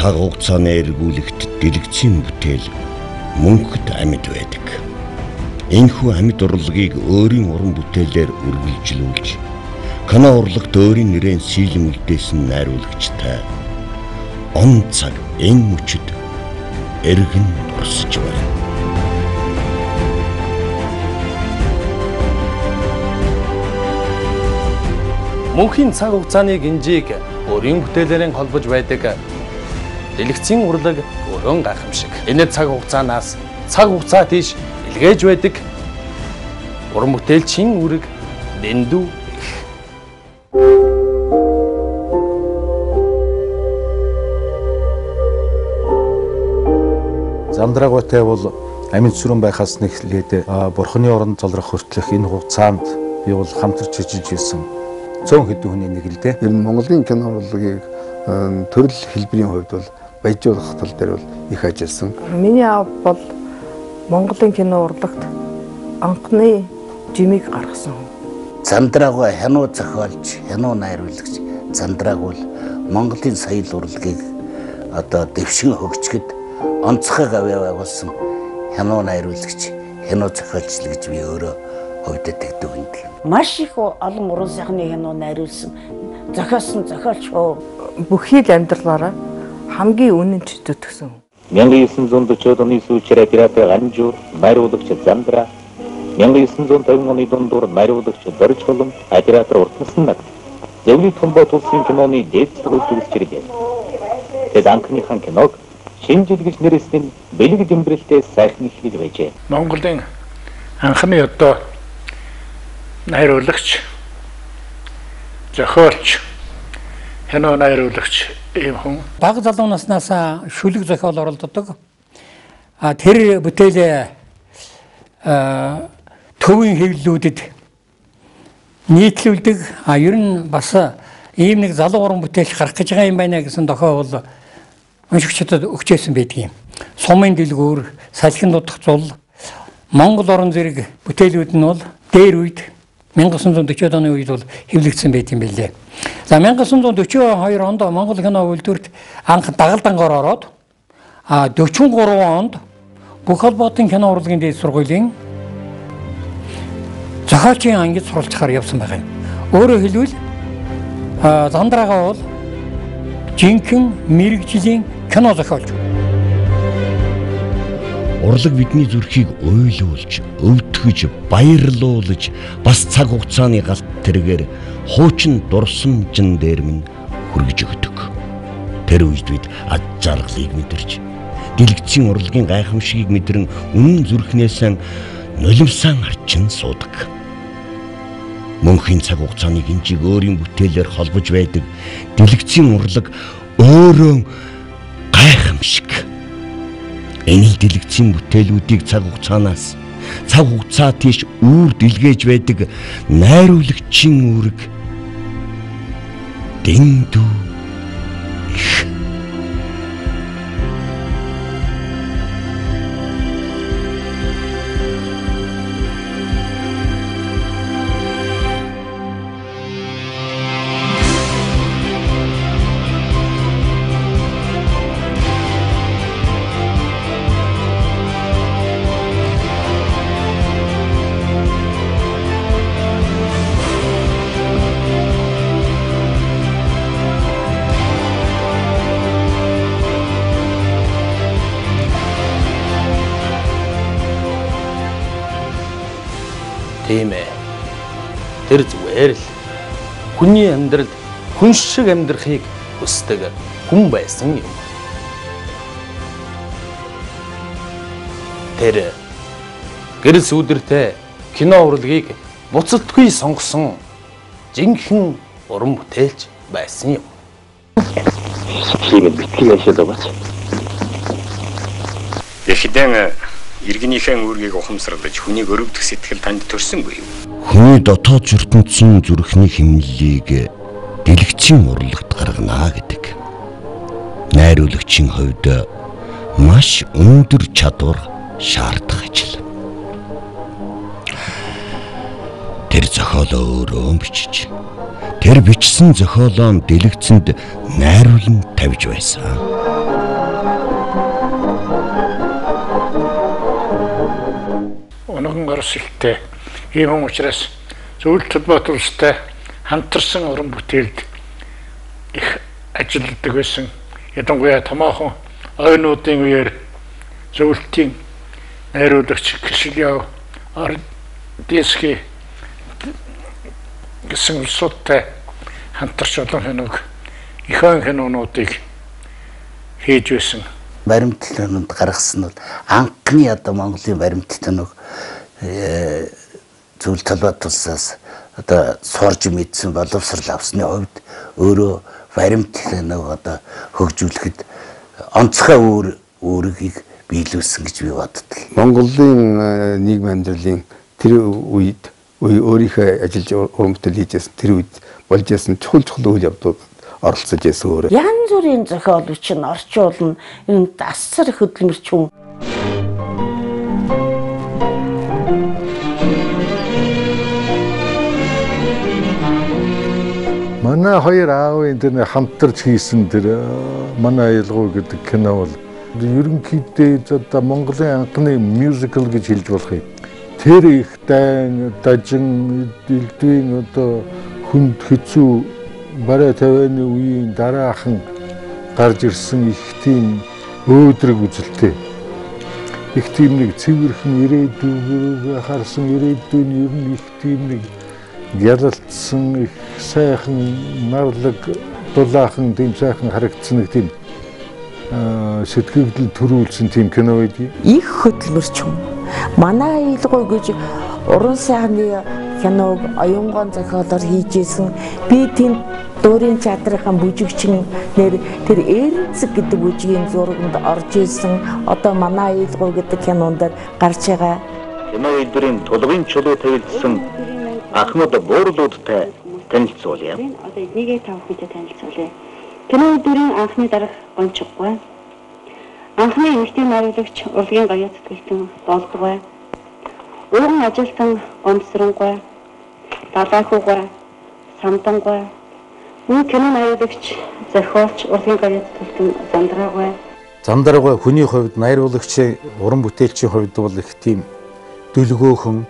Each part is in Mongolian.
цаг хугацааны эргүүлэгт дэлгэцийн бүтээл мөнхөд амьд байдаг. Энэхүү амьд урлагийг өөрийн уран бүтээлээр үргэлжлүүлж, кино урлагт өөрийн нэрээр сийлэмэгдээсэн найруулагчтай он цаг энэ мөчөд эргэн дурсаж байна. Мөнхийн цаг хугацааны гинжийг өөрийн бүтээлээрээ холбож байдаг дэлгэцийн урлаг өрөө гайхамшиг. Энэ цаг хугацаанаас цаг хугацаа тийш илгээж байдаг уран бүтээлчийн үүрэг дэндүү их. Замдрагуутай бол амьд сүрэн байхаас нэхлээд бурхны оронд залрах хүртэлх энэ хугацаанд би бол хамтарч ажиллаж ирсэн цөөн хэдэн хүний нэг л дээ. Ер нь Монголын кино урлагийг төрөл хэлбэрийн хувьд бол баяжуулах тал дээр бол их ажилласан. Миний аав бол Монголын кино урлагт анхны жимийг гаргасан. Замдрагуу хянуу зохиолч, хянуу найруулагч Замдрагуу Монголын соёл урлагийг одоо дэвшин хөгжгöd онцгой гавьяа байгуулсан хянуу найруулагч, хянуу зохиолч гэж би өөрөө хувьдад тэгдэг юм. Маш их олон уран сайхны кино найруулсан, зохиосон зохиолч хөө. Бүхий л амьдралаараа хамгийн үнэнч зүтгэсэн. 1940 оны сүүлчээр оператор Ганжуур, найруулагч Замдраа, 1950 оны дундуур найруулагч Зорж Холом, оператор Уртмасан нар зөвлөлт Хомбот улсын киноны дээдсэг үзүүлэгчрээ. Тэд анхныхан киног шинжил гэж нэрссэн бэлэг дэмбрэлтэй сайхан ихлэж байжээ. Монголын анхны одоо найруулагч, зохиолч, кино найруулагч ийм хүн. Бага залуу наснаас шүлэг зохиол оролддог. Тэр бүтээлээ төвийн хэвлэлүүдэд нийтлүүлдэг. Ер нь бас ийм нэг залуу уран бүтээлч гарах гэж байгаа юм байна гэсэн дохой бол уншигчдад өгчээсэн байдгийг. Сумын дэлгүүр, салхин дутх зул, Монгол орон зэрэг бүтээлүүд нь бол дээр үед 1940 оны үед бол хэвлэгдсэн байт юм билээ. За 1942 онд Монгол кино үйлдвэрт анх дагалдангоор ороод 43 онд бүх холбоотын кино урлагийн дээд сургуулийн зохиолчийн ангид суралцахаар явсан байгаа юм. Өөрөөр хэлбэл Замдрагуу бол жинхэнэ мэрэгжлийн кино зохиолч. Урлаг бидний зүрхийг уйлуулж, өвдгөж, баярлуулж, бас цаг хугацааны галт тэргээр хуучин дурсамжин дээр минь хүргэж өгдөг. Тэр үед бид ад жаргалыг мэдэрч, дэлгэцийн урлагийн гайхамшигыг мэдрэн үнэн зүрхнээсээ нулимсан арчин суудаг. Мөнхийн цаг хугацааны гинжиг өөрийн бүтээлээр холбож байдаг дэлгэцийн урлаг өөрөө гайхамшиг. Энэ дэлгэцийн бүтээлүүдийг цаг хугацаа тийш үүрд илгээж байдаг найруулагчийн үүрэг дэндүү их. Тийм ээ. Тэр зүгээр л хүний амьдралд хүн шиг амьдрахыг хүсдэг хүн байсан юм. Тэр гэрэл сүудэртэй кино урлагийг буцалтгүй сонгосон жинхэнэ уран бүтээлч байсан юм. Тийм битгий ашиглаж байгаа. Яхидэн иргэнийхээ үүргийг ухамсарлаж хүнийг өрөвдөх сэтгэл танд төрсөнгүй юу? Хүний дотоод ертөнцийн зүрхний хэмнэлийг дэлгэцийн урлагт гаргана гэдэг. Найруулагчийн хувьд маш өндөр чадвар шаардах ажил. Тэр зохиолоо өөрөө бичиж, тэр бичсэн зохиолоо дэлгэцэнд найруулан тавьж байсан. өргөн орсолтой. Ийм учраас зөвлөлт толгойд улстай хамтарсан уран бүтээлд их ажилладаг байсан. Ядангуяа томоохон ойнуудын үеэр зөвлөлтийн найруулагч Кишилев Ардиски гэсэн улсуудтай хамтарч олон хяног их он хянонуудыг хийж байсан. Баримт хянууд гаргасан нь анхны одоо Монголын баримт хяног зөвлөлт толгойд улсаас одоо сурж мэдсэн боловсрал авсны хувьд өөрөө баримт хяног одоо хөгжүүлэхэд онцгой өөрийг биелүүлсэн гэж би боддог. Монголын нийгмийн амьдралын тэр үед өөрийнхөө ажиллаж уран бүтээл хийжсэн тэр үед болж байсан чухал үйл явдлууд оролцож байсан өөрөө. Янз бүрийн зохиолч нь орчуулна. Энэ асар хөдөлмөрч хүн. Манай хоёр аавын тэр хамтарч хийсэн тэр манай аялгау гэдэг кино бол ерөнхийдөө одоо Монголын анхны мюзикл гэж хэлж болох юм. Тэр их дайн, дажин, дэлдвийн одоо хүнд хэцүү барай тавианы үеийн дараахан гарч ирсэн их тийм өөдрөг үзэлтэй. Их тийм нэг цэвэрхэн ирээдүйг харсан ирээдүйн ер нь их тийм нэг ялалтсан их сайхан нарлаг дулаахан тийм сайхан харагдсан нэг тийм сэтгэл төрүүлсэн тийм кино байдгийг. Их хөдөлмөрч хүн. Манай аялгау гэж уран сайхны киног оюунгон зохиолоор хийжсэн. Би тэнд дуурийн театрын бүжигчин нэр тэр Эренцэг гэдэг бүжгийн зурагт орж исэн. Одоо манай аялгау гэдэг кинонд гарч байгаа. Кино эдгэрийн тулгын чулуу тавилдсан Ахмад буурлуудтай танилцуулъя. Одоо эднийгээ тав хүнтэй танилцуулъя. Кино эдгэрийн анхны дарах гончггүй. Анхны эмэгтэй найруулагч урлагийн гаяа зүтгэлтэн болдгой. Ууран ажилтан гомсронгой. Далайхугой. Самдангой. Мөн кино найруулагч зохиолч урлагийн гаяа зүтгэлтэн Зандрагой. Зандрагой хүний хувьд найруулагчийн уран бүтээлчийн хувьд бол их тийм дүлгөөхөн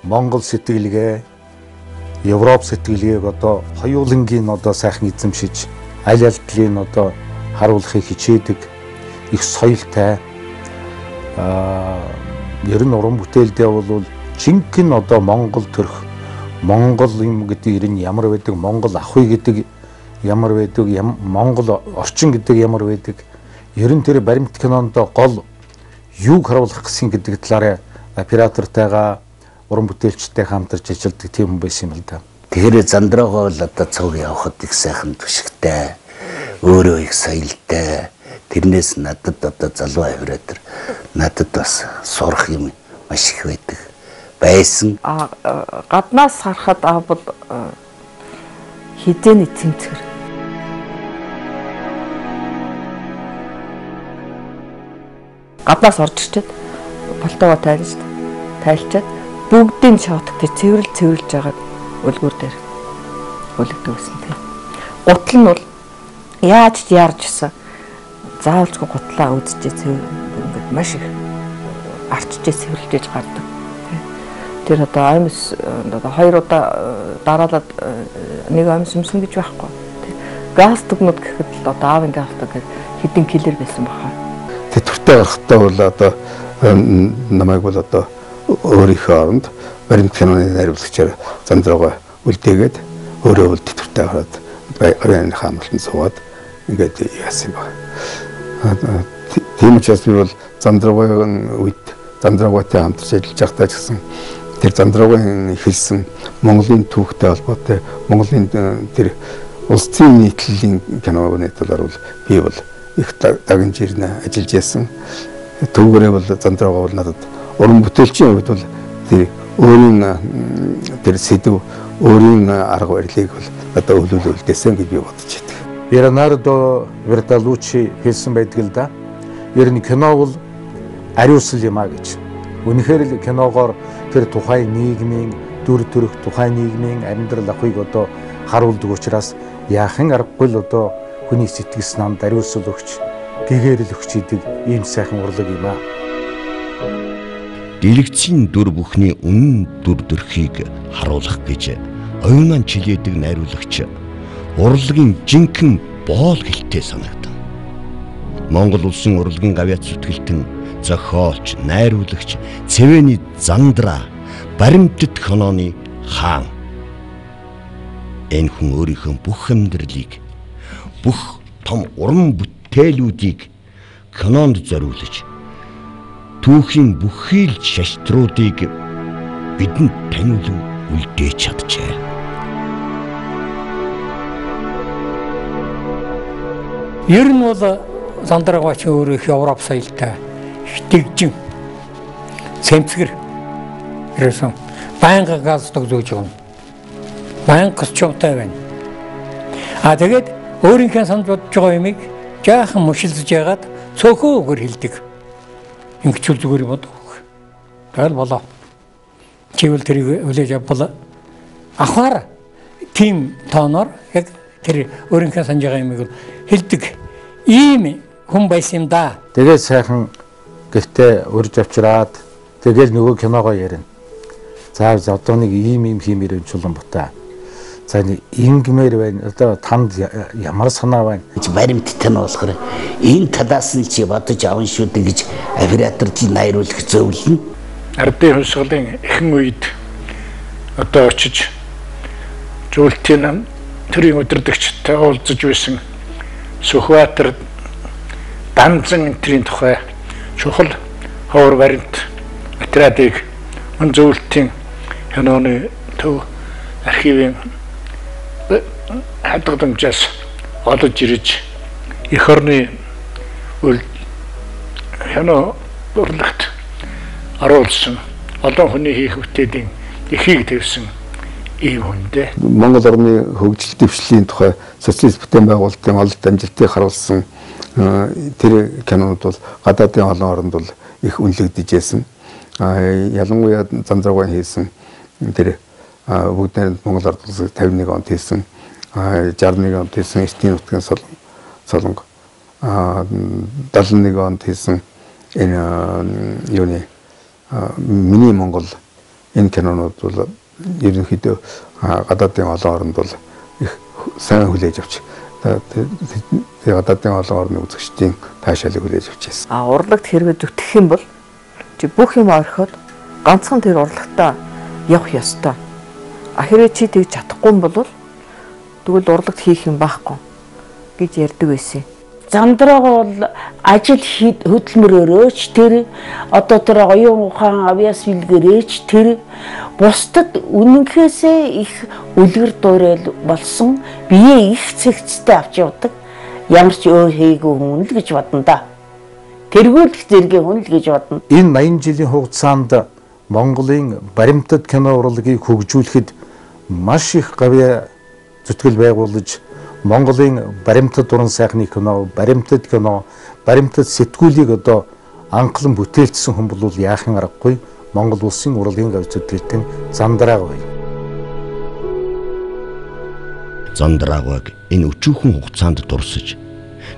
Монгол сэтгэлгээ, Европ сэтгэлгээг одоо хоёулангийн одоо сайхан эзэмшиж, аль алдлын одоо харуулахыг хичээдэг их соёлтой. Ер нь уран бүтээлдээ бол жинхэнэ одоо Монгол төрх, Монгол юм гэдэг ер нь ямар байдаг, Монгол ахуй гэдэг ямар байдаг, Монгол орчин гэдэг ямар байдаг. Ер нь тэр баримт кинонд гол юуг харуулах гэсэн гэдэг талаараа оператортойгоо уран бүтээлчтэй хамтарч ажилладаг тийм хүн байсан юм л да. Тэгэхээр Зандрагой бол одоо цуг явахад их сайхан түшигтэй, өөрөө их соёлтой. Тэрнээс надад одоо залуу авираад надад бас сурах юм маш их байдаг. Байсан. Гаднаас харахад бол хідээний цэмцгэр. Гаднаас орж ирчээд болтойгоо тайлчаад бүгдийн шоотог тэр цэвэрлж байгаад үлгүүр дээр үлгдэг гэсэн тийм. Гутал нь бол яаж яарж исэн заавалжгүй гутлаа үзчихээ цэвэр маш их арчжээ цэвэрлжээж гардаг. Тэр одоо амьс одоо 2 удаа дараалаад нэг амьс өмсөн гэж байхгүй. Газ дүгнүүд гэхэд л одоо аавын газ дүг хэдин килэр байсан баха. Тэтгэвртэй гарахтаа бол одоо намайг бол одоо өөрийнхөө оронд баримт киноны найруулагчаар Зандрагой үлдээгээд өөрөө бол тэтгэвртэй гараад баярын хаамлалтанд суугаад ингээд яасан юм байна. Тийм учраас би бол Зандрагойн үед Зандрагойтой хамтарч ажиллаж байхдаа ч гэсэн тэр Зандрагойн эхэлсэн Монголын түүхтэй холбоотой Монголын тэр улс зүйн нийтлэлийн киноны талаар бол би бол их дагнжирнэ ажиллаж байсан. Түүгээрээ бол Зандрагой бол надад уран бүтээлчийн хувьд бол тэр өөрийн тэр сэдв өөрийн арга барилыг бол одоо өвлүүлдээсэн гэж би бодож байна. Бернардо Бертолуччи хэлсэн байдаг л да. Ер нь кино бол ариусл юм а гэж. Үнэхээр л киногоор тэр тухайн нийгмийн дүр төрх тухайн нийгмийн амьдрал ахуйг одоо харуулдаг учраас яахан аргагүй л одоо хүний сэтгэл санаанд ариусл өгч гэгэрэл өгч идэг ийм сайхан урлаг юм а. дэлгэцийн дүр бүхний үнэн дүр төрхийг харуулах гэж оюунан чилээдэг найруулагч урлагийн жинхэнэ боол гэлтэй санагдав. Монгол улсын урлагийн гавьяат зүтгэлтэн зохиолч, найруулагч Цэвэний Зандра баримтат киноны хаан. Энэ хүн өөрийнхөө бүх амьдралыг, бүх том уран бүтээлүүдийг кинонд зориулж түүхийн бүхий л шаштруудыг бидэнд таниулан үлдээж чаджээ. Ер нь бол Зандрагаач өөрөө их Европ соёлтой итгэжин цэмцгэр ерөөсөн байнга газдаг зөөж өгнө. Байнга гисчуутай байна. Тэгээд өөрийнхөө санаж бодож байгаа юмыг жаахан мушилзж яагаад цөөхөөгөр хэлдэг. Ингэчүүл зүгээр бодох. Тэгэл болоо. Чивэл тэрийг үлээж авбал ахаар тим тооноор яг тэр өөрийнхөө санаж байгаа юмыг хэлдэг. Ийм хүн байсан юм да. Тэгээд сайхан гэхдээ урьж авчираад тэгэл нөгөө киногоо ярина. За одоо нэг ийм хиймээр чулан бутаа. За нэг ингэмээр байна. Одоо танд ямар санаа байна? Баримттай нь болохоор энэ талаас нь чи бодож аван шүү дээ гэж операторд найруулах зөвлөн. Ардын хувьсгалын ихэнх үед одоо очиж зөвлөлтийн төрийн удирдагчтай уулзаж байсан Сүхбаатар Данзан энтрийн тухай чухал ховор баримт материалыг мөн зөвлөлтийн киноны төв архивын хадгаламжаас олж ирж эх орны кино урлагт оруулсан олон хүний хийх бүтээлийн эхийг тавьсан ийм хүндээ. Монгол орны хөгжил дэвшлийн тухай социалист бүтээн байгуулалтын ололт амжилтыг харуулсан тэр кинонууд бол гадаадын олон оронд бол их үнэлэгдэж байсан. Ялангуяа Зандрагын хийсэн тэр бүгд найрамд Монгол ард улсыг 51 онд хийсэн 61 онд хийсэн Эртний нутгийн солонго 71 онд хийсэн энэ юуны миний Монгол энэ кинонууд бол ерөнхийдөө гадаадын олон оронд бол их сайн хүлээж авч гадаадын олон орны үзэгчдийн таашаалыг хүлээж авч байсан. Урлагт хэрвээ зүтгэх юм бол бүх юм орхиод ганцхан тэр урлагтаа явах ёстой. Хэрвээ чи тэгж чадахгүй юм бол тэгвэл урлагт хийх юм байхгүй гэж ярьдаг байсан. Зандрага бол ажил хөдөлмөрөөрөөч тэр одоо тэр оюун ухаан авьяас билгэрээч тэр бусдад үнэнхээсээ их үлгэр дуурайл болсон бие их цэгцтэй авч явдаг ямар ч өөр хийгээгүй хүн л гэж бодно да. Тэргүүлэх зэргийн хүн л гэж бодно. Энэ 80 жилийн хугацаанд Монголын баримтат кино урлагийг хөгжүүлэхэд маш их гавьяа зүтгэл байгуулж Монголын баримтат уран сайхны кино, баримтат сэтгүүлийг одоо анхлан бүтээлчсэн хүн бол яахын аргагүй Монгол улсын урлагийн гавь зүтгэлтэн Зандрага бай. Зандрагыг энэ өчүүхэн хугацаанд дурсаж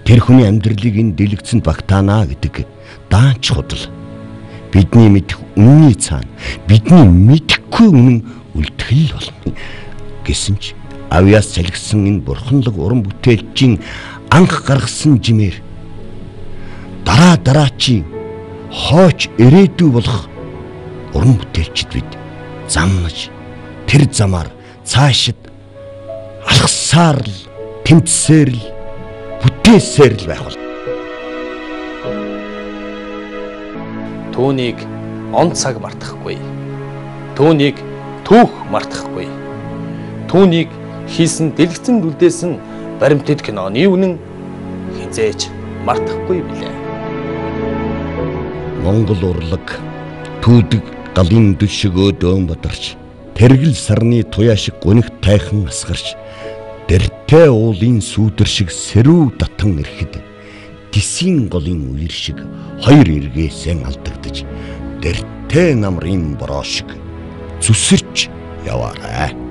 тэр хүний амьдралыг энэ дэлгэцэнд багтаана гэдэг даанч худал бидний мэдэх үнний цаана бидний мэдэхгүй үнэн үлдэх болно гэсэн ч авьяас салгисан энэ бурханлаг уран бүтээлчийн анх гаргасан жимээр дараачийн хооч ирээдүй болох уран бүтээлчд бид замнаж тэр замаар цаашид алхсаар л тэмцсээр л бүтээсээр л байх бол. Түүнийг он цаг мартахгүй. Түүнийг түүх мартахгүй. Түүнийг хийсэн дэлгэцэн үлдээсэн баримтат киноны үнэн хизээж мартахгүй билээ. Монгол урлаг түүдэг галын дүшгөө дөөн бадарч тэргэл сарны туяа шиг гунигт тайхан асгарч дэртэй уулын сүүдэр шиг сэрүү татан ирэхэд тисийн голын үер шиг хоёр эргээсээ алдагдаж дэртэй намрын бороо шиг зүсэрч яваарай.